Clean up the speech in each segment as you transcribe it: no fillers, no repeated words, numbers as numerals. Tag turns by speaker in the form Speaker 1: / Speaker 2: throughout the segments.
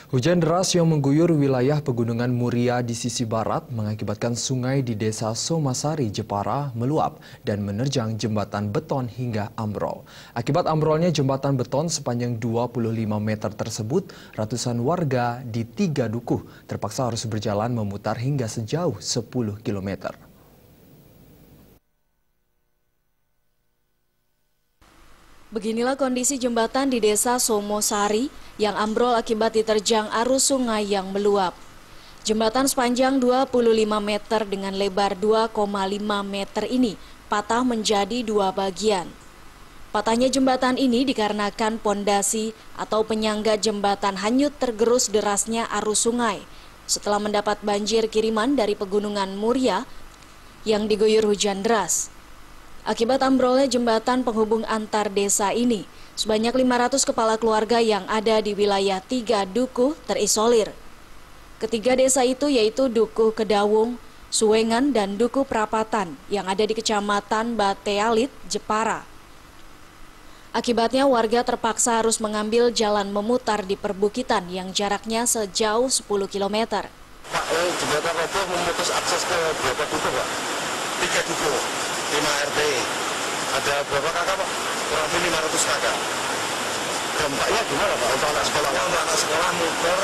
Speaker 1: Hujan deras yang mengguyur wilayah pegunungan Muria di sisi barat mengakibatkan sungai di desa Somasari, Jepara meluap dan menerjang jembatan beton hingga ambrol. Akibat ambrolnya jembatan beton sepanjang 25 meter tersebut, ratusan warga di 3 dukuh terpaksa harus berjalan memutar hingga sejauh 10 kilometer.
Speaker 2: Beginilah kondisi jembatan di desa Somosari yang ambrol akibat diterjang arus sungai yang meluap. Jembatan sepanjang 25 meter dengan lebar 2,5 meter ini patah menjadi 2 bagian. Patahnya jembatan ini dikarenakan pondasi atau penyangga jembatan hanyut tergerus derasnya arus sungai setelah mendapat banjir kiriman dari pegunungan Muria yang diguyur hujan deras. Akibat ambrolnya jembatan penghubung antar desa ini, sebanyak 500 kepala keluarga yang ada di wilayah 3 dukuh terisolir. Ketiga desa itu yaitu Dukuh Kedawung, Suwengan, dan Dukuh Prapatan yang ada di Kecamatan Batealit, Jepara. Akibatnya warga terpaksa harus mengambil jalan memutar di perbukitan yang jaraknya sejauh 10 km.
Speaker 3: Pak, jembatan roboh memutus akses ke berapa dukuh, Pak? 3 dukuh. 5 RT. Ada berapa kakak, Pak? Kurang lebih 500 kakak. Dampaknya gimana, Pak? Untuk anak sekolah? Untuk anak sekolah muter.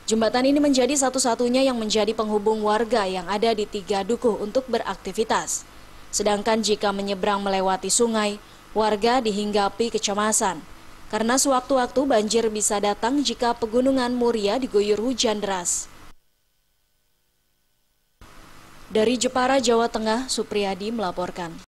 Speaker 2: Jembatan ini menjadi satu-satunya yang menjadi penghubung warga yang ada di 3 dukuh untuk beraktivitas. Sedangkan jika menyeberang melewati sungai, warga dihinggapi kecemasan. Karena sewaktu-waktu banjir bisa datang jika pegunungan Muria diguyur hujan deras. Dari Jepara, Jawa Tengah, Supriyadi melaporkan.